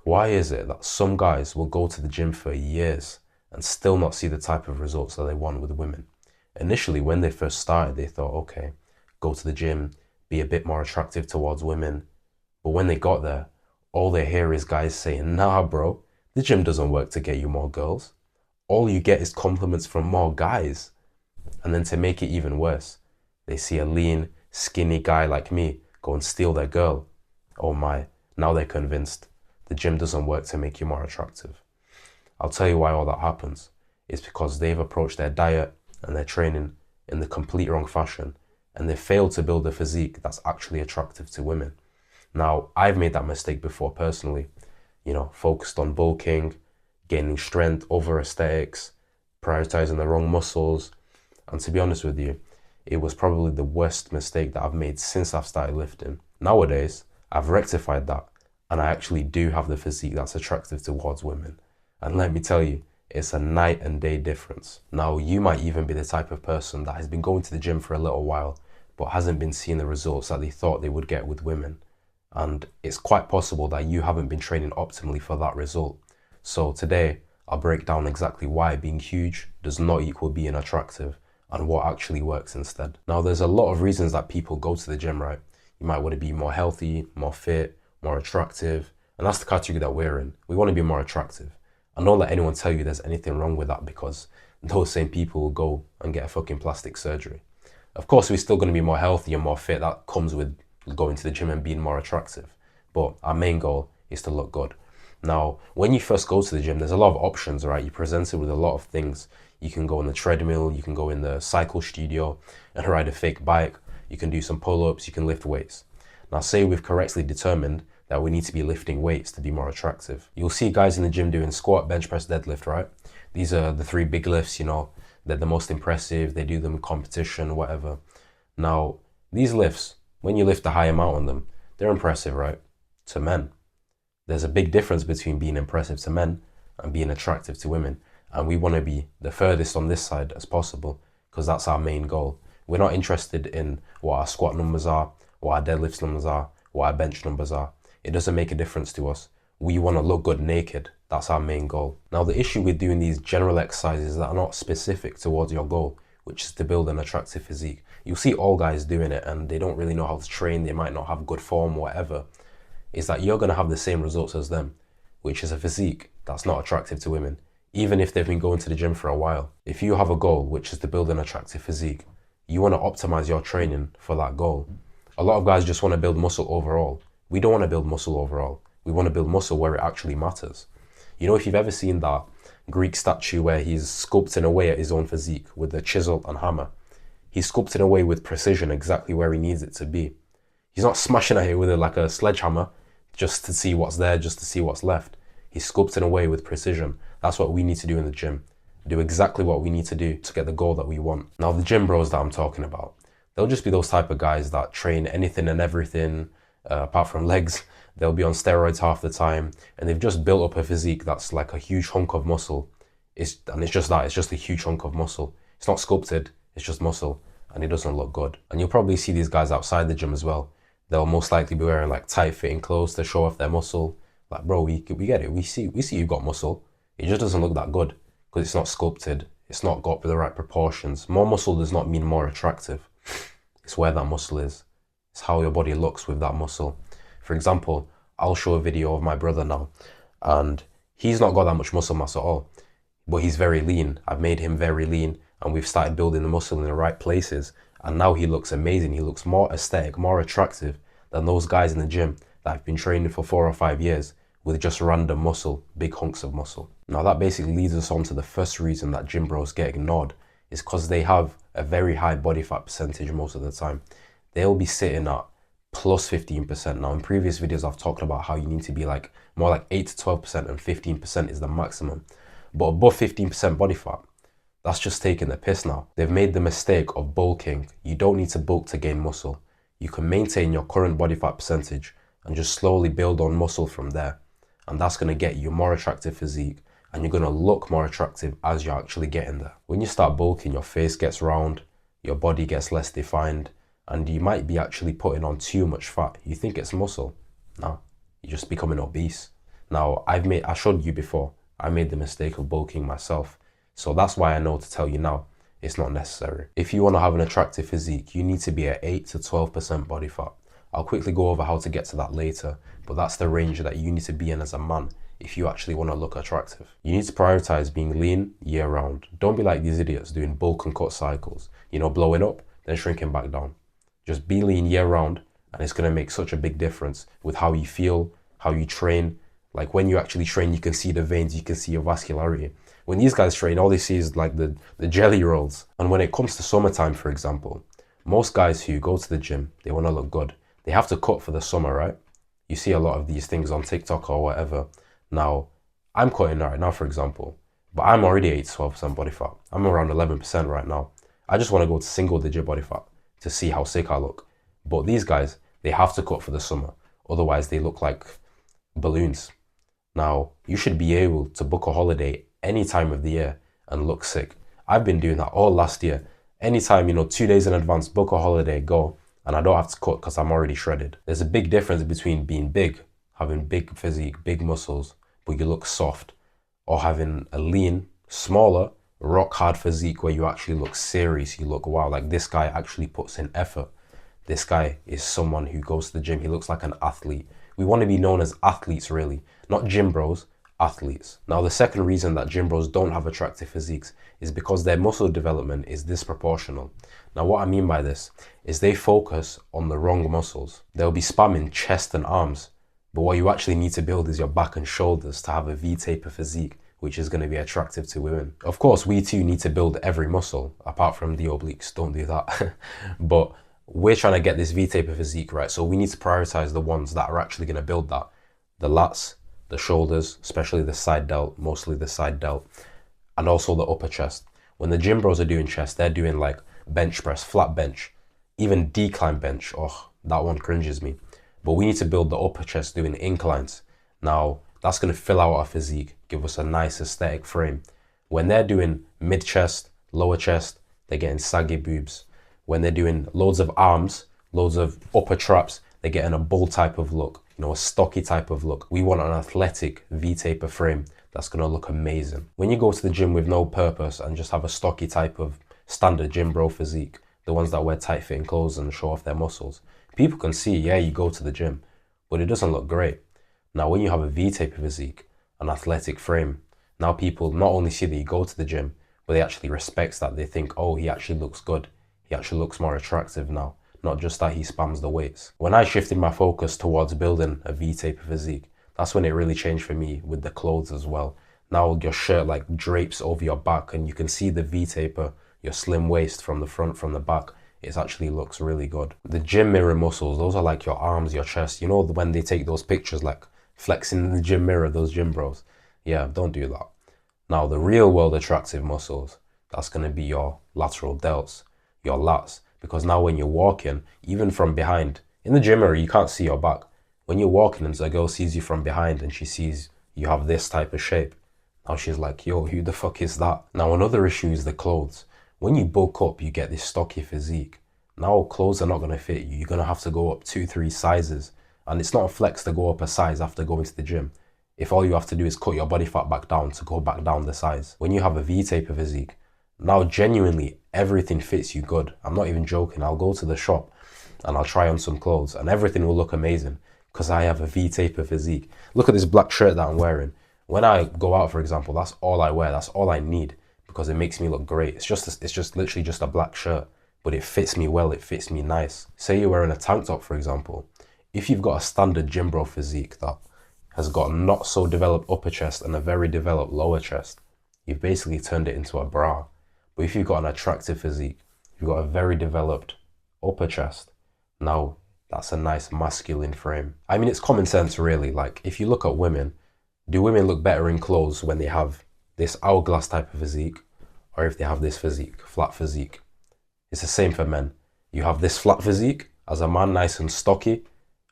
Why is it that some guys will go to the gym for years and still not see the type of results that they want with women? Initially, when they first started, they thought, okay, go to the gym, be a bit more attractive towards women. But when they got there, all they hear is guys saying, nah, bro, the gym doesn't work to get you more girls. All you get is compliments from more guys. And then to make it even worse, they see a lean, skinny guy like me go and steal their girl. Oh my, now they're convinced the gym doesn't work to make you more attractive. I'll tell you why all that happens. It's because they've approached their diet and their training in the complete wrong fashion, and they failed to build a physique that's actually attractive to women. Now, I've made that mistake before personally, focused on bulking, gaining strength over aesthetics, prioritizing the wrong muscles. And to be honest with you, it was probably the worst mistake that I've made since I've started lifting. Nowadays, I've rectified that, and I actually do have the physique that's attractive towards women. And let me tell you, it's a night and day difference. Now, you might even be the type of person that has been going to the gym for a little while, but hasn't been seeing the results that they thought they would get with women. And it's quite possible that you haven't been training optimally for that result. So today, I'll break down exactly why being huge does not equal being attractive and what actually works instead. Now, there's a lot of reasons that people go to the gym, right? You might want to be more healthy, more fit, more attractive, and that's the category that we're in. We want to be more attractive. And don't let anyone tell you there's anything wrong with that, because those same people will go and get a fucking plastic surgery. Of course, we're still going to be more healthy and more fit. That comes with going to the gym and being more attractive. But our main goal is to look good. Now, when you first go to the gym, there's a lot of options, right? You're presented with a lot of things. You can go on the treadmill, you can go in the cycle studio and ride a fake bike. You can do some pull-ups, you can lift weights. Now, say we've correctly determined that we need to be lifting weights to be more attractive. You'll see guys in the gym doing squat, bench press, deadlift, right? These are the three big lifts, they're the most impressive. They do them in competition, whatever. Now, these lifts, when you lift a high amount on them, they're impressive, right? To men. There's a big difference between being impressive to men and being attractive to women. And we want to be the furthest on this side as possible, because that's our main goal. We're not interested in what our squat numbers are, what our deadlift numbers are, what our bench numbers are. It doesn't make a difference to us. We want to look good naked. That's our main goal. Now, the issue with doing these general exercises that are not specific towards your goal, which is to build an attractive physique, you'll see all guys doing it and they don't really know how to train. They might not have good form, whatever. Is that you're going to have the same results as them, which is a physique that's not attractive to women, even if they've been going to the gym for a while. If you have a goal, which is to build an attractive physique, you want to optimize your training for that goal. A lot of guys just want to build muscle overall. We don't want to build muscle overall. We want to build muscle where it actually matters. If you've ever seen that Greek statue where he's sculpting away at his own physique with a chisel and hammer, he's sculpting away with precision exactly where he needs it to be. He's not smashing at it with like a sledgehammer just to see what's there, just to see what's left. He's sculpting away with precision. That's what we need to do in the gym. Do exactly what we need to do to get the goal that we want. Now, the gym bros that I'm talking about, they'll just be those type of guys that train anything and everything apart from legs. They'll be on steroids half the time, and they've just built up a physique that's like a huge hunk of muscle. It's just a huge hunk of muscle. It's not sculpted, it's just muscle, and it doesn't look good. And you'll probably see these guys outside the gym as well. They'll most likely be wearing like tight fitting clothes to show off their muscle. Like, bro, we get it. We see you've got muscle. It just doesn't look that good because it's not sculpted. It's not got the right proportions. More muscle does not mean more attractive. It's where that muscle is. It's how your body looks with that muscle. For example, I'll show a video of my brother now, and he's not got that much muscle mass at all, but he's very lean. I've made him very lean, and we've started building the muscle in the right places, and now he looks amazing. He looks more aesthetic, more attractive than those guys in the gym that have been training for 4 or 5 years with just random muscle, big hunks of muscle. Now, that basically leads us on to the first reason that gym bros get ignored, is because they have a very high body fat percentage most of the time. They'll be sitting at plus 15%. Now, in previous videos, I've talked about how you need to be like more like 8 to 12% and 15% is the maximum. But above 15% body fat, that's just taking the piss now. They've made the mistake of bulking. You don't need to bulk to gain muscle. You can maintain your current body fat percentage and just slowly build on muscle from there. And that's going to get you a more attractive physique, and you're going to look more attractive as you're actually getting there. When you start bulking, your face gets round, your body gets less defined, and you might be actually putting on too much fat. You think it's muscle. No, you're just becoming obese. Now, I showed you before, I made the mistake of bulking myself. So that's why I know to tell you now, it's not necessary. If you want to have an attractive physique, you need to be at 8 to 12% body fat. I'll quickly go over how to get to that later, but that's the range that you need to be in as a man if you actually want to look attractive. You need to prioritize being lean year round. Don't be like these idiots doing bulk and cut cycles, blowing up, then shrinking back down. Just be lean year round, and it's going to make such a big difference with how you feel, how you train. Like when you actually train, you can see the veins, you can see your vascularity. When these guys train, all they see is like the jelly rolls. And when it comes to summertime, for example, most guys who go to the gym, they want to look good. They have to cut for the summer, right? You see a lot of these things on TikTok or whatever. Now, I'm cutting right now, for example, but I'm already 8 to 12% body fat. I'm around 11% right now. I just want to go to single digit body fat to see how sick I look. But these guys, they have to cut for the summer. Otherwise, they look like balloons. Now, you should be able to book a holiday any time of the year and look sick. I've been doing that all last year. Anytime, 2 days in advance, book a holiday, go, and I don't have to cut because I'm already shredded. There's a big difference between being big, having big physique, big muscles, but you look soft, or having a lean, smaller, rock hard physique where you actually look serious, you look wow, like this guy actually puts in effort. This guy is someone who goes to the gym, he looks like an athlete. We want to be known as athletes, really, not gym bros, athletes. Now, the second reason that gym bros don't have attractive physiques is because their muscle development is disproportional. Now, what I mean by this is they focus on the wrong muscles. They'll be spamming chest and arms, but what you actually need to build is your back and shoulders to have a V-taper physique, which is going to be attractive to women. Of course, we too need to build every muscle, apart from the obliques, don't do that. But we're trying to get this V-taper physique, right? So we need to prioritize the ones that are actually going to build that. The lats, the shoulders, especially the side delt, mostly the side delt, and also the upper chest. When the gym bros are doing chest, they're doing like bench press, flat bench, even decline bench. Oh, that one cringes me. But we need to build the upper chest doing inclines. Now, that's going to fill out our physique, give us a nice aesthetic frame. When they're doing mid chest, lower chest, they're getting saggy boobs. When they're doing loads of arms, loads of upper traps, they're getting a bull type of look, a stocky type of look. We want an athletic V-taper frame that's going to look amazing. When you go to the gym with no purpose and just have a stocky type of standard gym bro physique, the ones that wear tight fitting clothes and show off their muscles, people can see, yeah, you go to the gym, but it doesn't look great. Now, when you have a V-taper physique, an athletic frame, now people not only see that you go to the gym, but they actually respect that. They think, oh, he actually looks good. He actually looks more attractive now, not just that he spams the weights. When I shifted my focus towards building a V-taper physique, that's when it really changed for me with the clothes as well. Now your shirt like drapes over your back and you can see the V-taper, your slim waist from the front, from the back. It actually looks really good. The gym mirror muscles, those are like your arms, your chest. When they take those pictures like flexing in the gym mirror, those gym bros. Yeah, don't do that. Now the real world attractive muscles, that's going to be your lateral delts, your lats. Because now when you're walking, even from behind, in the gym mirror, you can't see your back. When you're walking and a girl sees you from behind and she sees you have this type of shape, now she's like, yo, who the fuck is that? Now another issue is the clothes. When you bulk up, you get this stocky physique. Now clothes are not going to fit you. You're going to have to go up 2-3 sizes. And it's not a flex to go up a size after going to the gym, if all you have to do is cut your body fat back down to go back down the size. When you have a V-taper physique, now genuinely everything fits you good. I'm not even joking. I'll go to the shop and I'll try on some clothes and everything will look amazing because I have a V-taper physique. Look at this black shirt that I'm wearing. When I go out, for example, that's all I wear. That's all I need because it makes me look great. It's just literally just a black shirt, but it fits me well. It fits me nice. Say you're wearing a tank top, for example. If you've got a standard gym bro physique that has got a not so developed upper chest and a very developed lower chest, you've basically turned it into a bra. But if you've got an attractive physique, you've got a very developed upper chest, now that's a nice masculine frame. I mean, it's common sense really. Like if you look at women, do women look better in clothes when they have this hourglass type of physique or if they have this physique, flat physique? It's the same for men. You have this flat physique as a man, nice and stocky,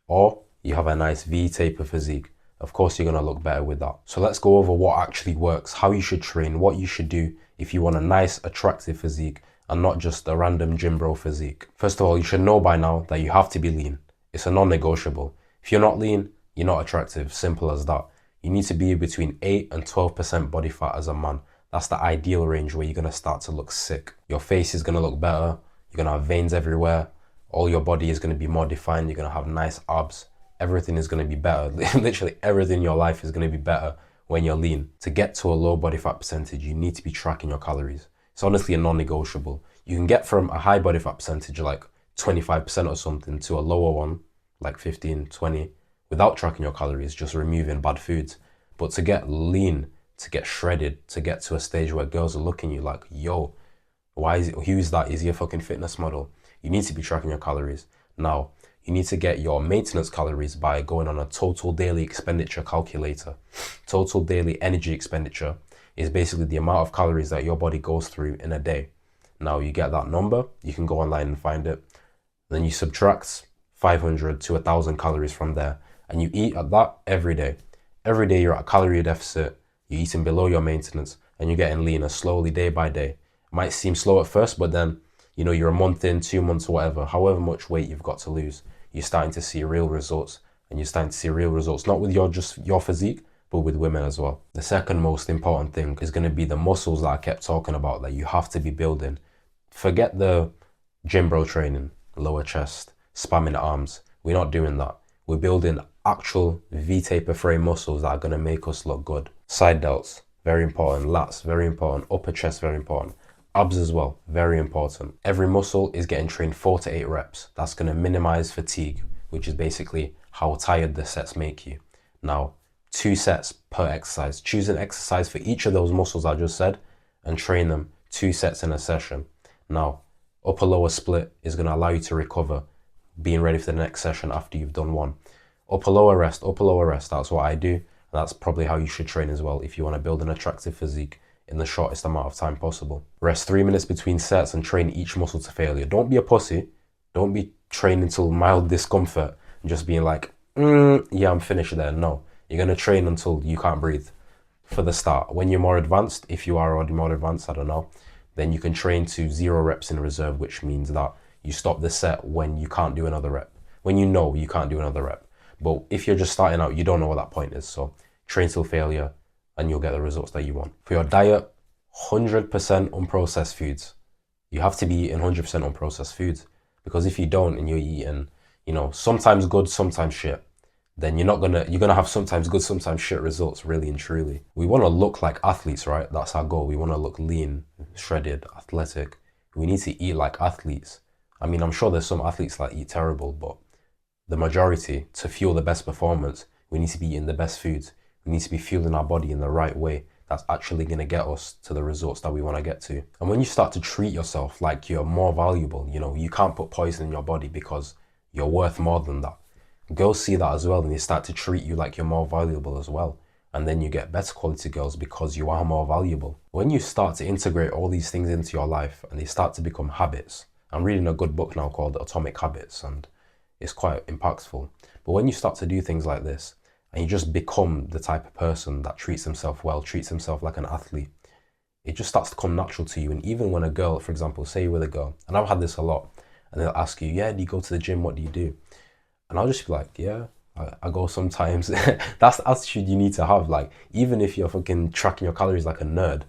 or you have a nice V-taper physique. Of course, you're going to look better with that. So let's go over what actually works, how you should train, what you should do if you want a nice, attractive physique and not just a random gym bro physique. First of all, you should know by now that you have to be lean. It's a non-negotiable. If you're not lean, you're not attractive. Simple as that. You need to be between 8 and 12% body fat as a man. That's the ideal range where you're going to start to look sick. Your face is going to look better. You're going to have veins everywhere. All your body is going to be more defined. You're going to have nice abs. Everything is going to be better. Literally everything in your life is going to be better when you're lean. To get to a low body fat percentage, you need to be tracking your calories. It's honestly a non-negotiable. You can get from a high body fat percentage, like 25% or something, to a lower one, like 15, 20, without tracking your calories, just removing bad foods. But to get lean, to get shredded, to get to a stage where girls are looking at you like, yo, who's that? Is he a fucking fitness model? You need to be tracking your calories. Now, you need to get your maintenance calories by going on a total daily expenditure calculator. Total daily energy expenditure is basically the amount of calories that your body goes through in a day. Now you get that number, you can go online and find it. Then you subtract 500 to 1,000 calories from there, and you eat at that every day. Every day you're at a calorie deficit, you're eating below your maintenance, and you're getting leaner slowly day by day. It might seem slow at first, but then, you're a month in, 2 months, whatever, however much weight you've got to lose, you're starting to see real results. And you're starting to see real results, not with just your physique, but with women as well. The second most important thing is going to be the muscles that I kept talking about that you have to be building. Forget the gym bro training, lower chest, spamming arms. We're not doing that. We're building actual V-taper frame muscles that are going to make us look good. Side delts, very important. Lats, very important. Upper chest, very important. Abs as well, very important. Every muscle is getting trained 4 to 8 reps. That's going to minimize fatigue, which is basically how tired the sets make you. Now, 2 sets per exercise. Choose an exercise for each of those muscles I just said and train them 2 sets in a session. Now, upper lower split is going to allow you to recover, being ready for the next session after you've done one. Upper lower rest, that's what I do. And that's probably how you should train as well if you want to build an attractive physique in the shortest amount of time possible. Rest 3 minutes between sets and train each muscle to failure. Don't be a pussy. Don't be training till mild discomfort and just being like, yeah, I'm finished there. No, you're going to train until you can't breathe for the start. When you're more advanced, if you are already more advanced, I don't know, then you can train to 0 reps in reserve, which means that you stop the set when you can't do another rep, when you know you can't do another rep. But if you're just starting out, you don't know what that point is. So train till failure and you'll get the results that you want. For your diet, 100% unprocessed foods. You have to be eating 100% unprocessed foods, because if you don't and you're eating, sometimes good, sometimes shit, then you're gonna have sometimes good, sometimes shit results, really and truly. We want to look like athletes, right? That's our goal. We want to look lean, shredded, athletic. We need to eat like athletes. I mean, I'm sure there's some athletes that eat terrible, but the majority, to fuel the best performance, we need to be eating the best foods. We need to be fueling our body in the right way. That's actually going to get us to the results that we want to get to. And when you start to treat yourself like you're more valuable, you can't put poison in your body because you're worth more than that. Girls see that as well, and they start to treat you like you're more valuable as well. And then you get better quality girls because you are more valuable. When you start to integrate all these things into your life and they start to become habits, I'm reading a good book now called Atomic Habits, and it's quite impactful. But when you start to do things like this, and you just become the type of person that treats himself well, treats himself like an athlete, it just starts to come natural to you. And even when a girl, for example, say you're with a girl, and I've had this a lot, and they'll ask you, yeah, do you go to the gym? What do you do? And I'll just be like, yeah, I go sometimes. That's the attitude you need to have. Like, even if you're fucking tracking your calories like a nerd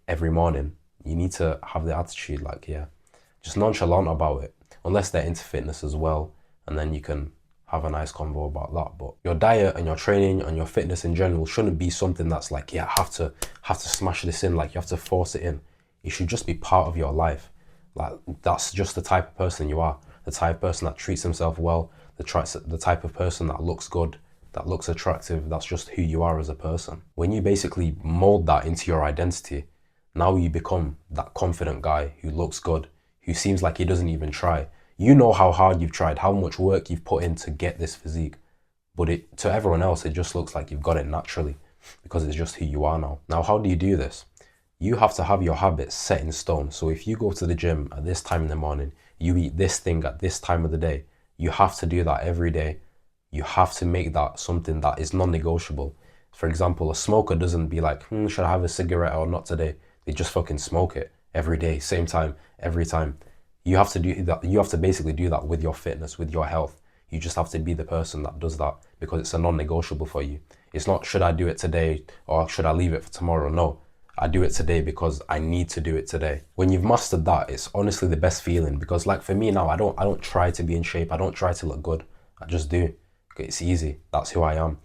every morning, you need to have the attitude like, yeah, just nonchalant about it, unless they're into fitness as well. And then you can have a nice convo about that. But your diet and your training and your fitness in general shouldn't be something that's like, yeah, have to smash this in, like you have to force it in. It should just be part of your life. Like, that's just the type of person you are, the type of person that treats himself well, the type of person that looks good, that looks attractive. That's just who you are as a person. When you basically mold that into your identity, now you become that confident guy who looks good, who seems like he doesn't even try. You know how hard you've tried, how much work you've put in to get this physique, but to everyone else, it just looks like you've got it naturally because it's just who you are now. Now, how do you do this? You have to have your habits set in stone. So if you go to the gym at this time in the morning, you eat this thing at this time of the day, you have to do that every day. You have to make that something that is non-negotiable. For example, a smoker doesn't be like, should I have a cigarette or not today? They just fucking smoke it every day, same time, every time. You have to do that. You have to basically do that with your fitness, with your health. You just have to be the person that does that because it's a non-negotiable for you. It's not, should I do it today or should I leave it for tomorrow? No, I do it today because I need to do it today. When you've mastered that, it's honestly the best feeling, because like for me now, I don't try to be in shape. I don't try to look good. I just do. It's easy. That's who I am.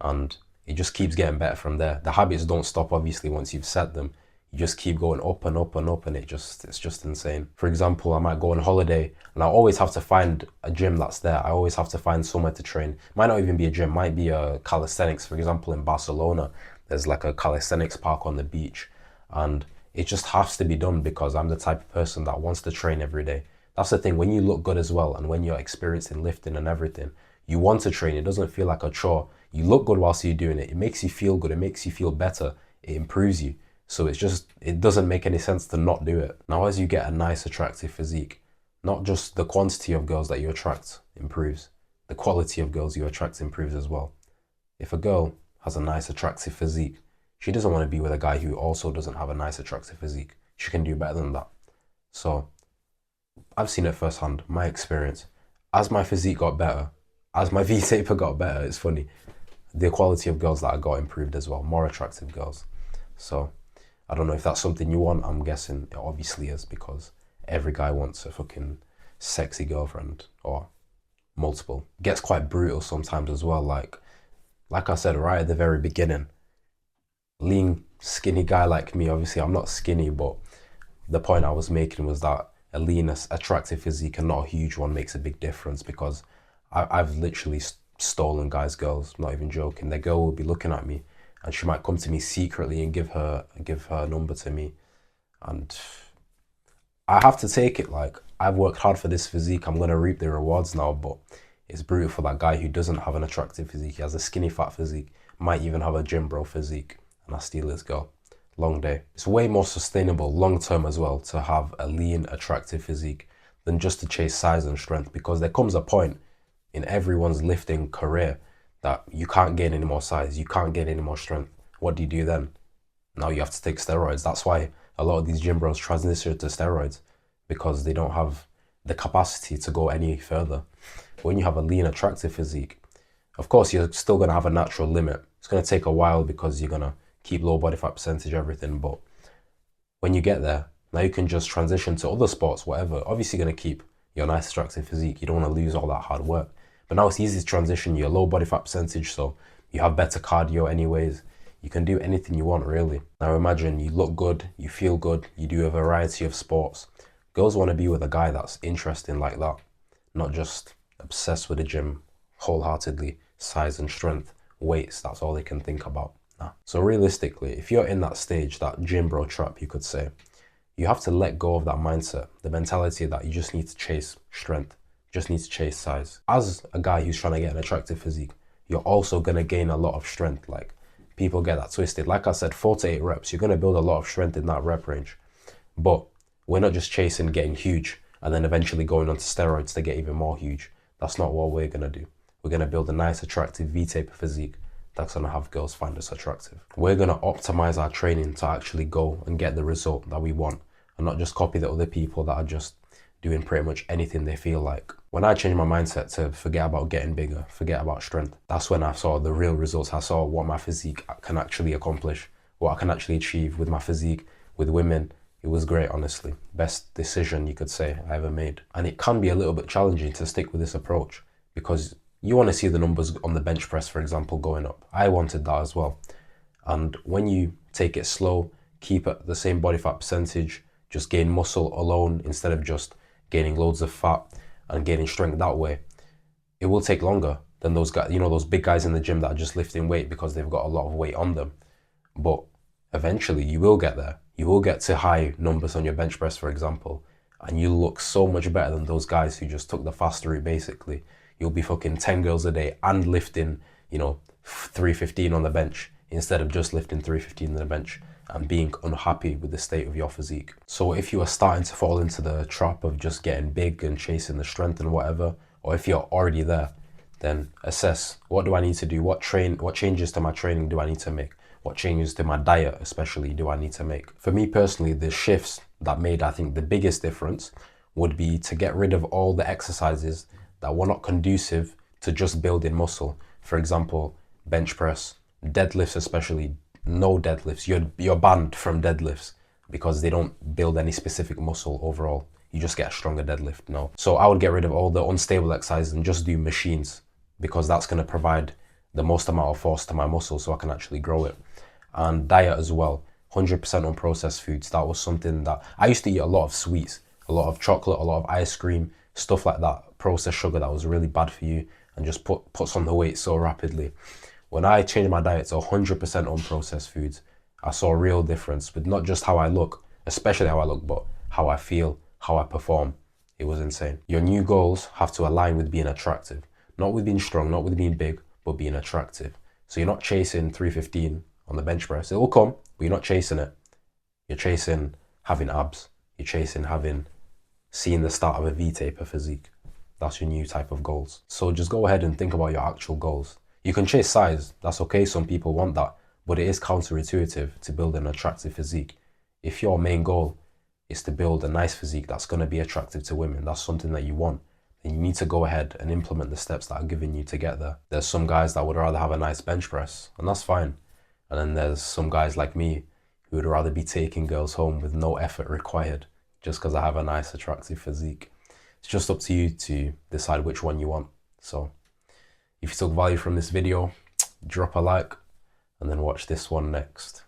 And it just keeps getting better from there. The habits don't stop, obviously, once you've set them. You just keep going up and up and up, and it's just insane. For example, I might go on holiday and I always have to find a gym that's there. I always have to find somewhere to train. Might not even be a gym, might be a calisthenics. For example, in Barcelona, there's like a calisthenics park on the beach, and it just has to be done because I'm the type of person that wants to train every day. That's the thing, when you look good as well, and when you're experiencing lifting and everything, you want to train. It doesn't feel like a chore. You look good whilst you're doing it. It makes you feel good. It makes you feel better. It improves you. So it doesn't make any sense to not do it. Now, as you get a nice, attractive physique, not just the quantity of girls that you attract improves, the quality of girls you attract improves as well. If a girl has a nice, attractive physique, she doesn't want to be with a guy who also doesn't have a nice, attractive physique. She can do better than that. So I've seen it firsthand, my experience. As my physique got better, as my V-taper got better, it's funny, the quality of girls that I got improved as well, more attractive girls. So I don't know if that's something you want. I'm guessing it obviously is, because every guy wants a fucking sexy girlfriend or multiple. It gets quite brutal sometimes as well. Like I said right at the very beginning, lean, skinny guy like me, obviously I'm not skinny, but the point I was making was that a lean, attractive physique and not a huge one makes a big difference, because I've literally stolen guys' girls, not even joking. Their girl will be looking at me and she might come to me secretly and give her number to me. And I have to take it. Like, I've worked hard for this physique. I'm going to reap the rewards now, but it's brutal for that guy who doesn't have an attractive physique. He has a skinny fat physique, might even have a gym bro physique, and I steal his girl. Long day. It's way more sustainable long term as well to have a lean, attractive physique than just to chase size and strength, because there comes a point in everyone's lifting career that you can't gain any more size, you can't gain any more strength. What do you do then? Now you have to take steroids. That's why a lot of these gym bros transition to steroids, because they don't have the capacity to go any further. When you have a lean, attractive physique, of course, you're still going to have a natural limit. It's going to take a while because you're going to keep low body fat percentage, everything. But when you get there, now you can just transition to other sports, whatever. Obviously, you're going to keep your nice, attractive physique. You don't want to lose all that hard work. But now it's easy to transition your low body fat percentage, so you have better cardio anyways. You can do anything you want, really. Now imagine you look good, you feel good, you do a variety of sports. Girls want to be with a guy that's interesting like that, not just obsessed with the gym wholeheartedly, size and strength, weights, that's all they can think about. Nah. So realistically, if you're in that stage, that gym bro trap, you could say, you have to let go of that mindset, the mentality that you just need to chase strength, just need to chase size. As a guy who's trying to get an attractive physique, you're also going to gain a lot of strength. Like, people get that twisted. Like I said, 4 to 8 reps, you're going to build a lot of strength in that rep range. But we're not just chasing getting huge and then eventually going onto steroids to get even more huge. That's not what we're going to do. We're going to build a nice, attractive V-taper physique that's going to have girls find us attractive. We're going to optimize our training to actually go and get the result that we want, and not just copy the other people that are just doing pretty much anything they feel like. When I changed my mindset to forget about getting bigger, forget about strength, that's when I saw the real results. I saw what my physique can actually accomplish, what I can actually achieve with my physique, with women. It was great, honestly. Best decision you could say I ever made. And it can be a little bit challenging to stick with this approach, because you want to see the numbers on the bench press, for example, going up. I wanted that as well. And when you take it slow, keep it the same body fat percentage, just gain muscle alone instead of just gaining loads of fat and gaining strength that way, it will take longer than those guys, those big guys in the gym that are just lifting weight because they've got a lot of weight on them. But eventually you will get there. You will get to high numbers on your bench press, for example, and you look so much better than those guys who just took the faster route, basically. You'll be fucking 10 girls a day and lifting, 315 on the bench instead of just lifting 315 on the bench and being unhappy with the state of your physique. So if you are starting to fall into the trap of just getting big and chasing the strength and whatever, or if you're already there, then assess, what do I need to do? What changes to my training do I need to make? What changes to my diet especially do I need to make? For me personally, the shifts that made, I think, the biggest difference would be to get rid of all the exercises that were not conducive to just building muscle. For example, bench press, Deadlifts especially, no deadlifts. You're banned from deadlifts because they don't build any specific muscle overall. You just get a stronger deadlift, no. So I would get rid of all the unstable exercises and just do machines, because that's going to provide the most amount of force to my muscle so I can actually grow it. And diet as well, 100% unprocessed foods. That was something that I used to eat, a lot of sweets, a lot of chocolate, a lot of ice cream, stuff like that, processed sugar that was really bad for you and just puts on the weight so rapidly. When I changed my diet to 100% unprocessed foods, I saw a real difference with not just how I look, especially how I look, but how I feel, how I perform. It was insane. Your new goals have to align with being attractive, not with being strong, not with being big, but being attractive. So you're not chasing 315 on the bench press. It will come, but you're not chasing it. You're chasing having abs. You're chasing seeing the start of a V-taper physique. That's your new type of goals. So just go ahead and think about your actual goals. You can chase size, that's okay, some people want that, but it is counterintuitive to build an attractive physique. If your main goal is to build a nice physique that's going to be attractive to women, that's something that you want, then you need to go ahead and implement the steps that are given you to get there. There's some guys that would rather have a nice bench press, and that's fine. And then there's some guys like me who would rather be taking girls home with no effort required just because I have a nice attractive physique. It's just up to you to decide which one you want. So if you took value from this video, drop a like and then watch this one next.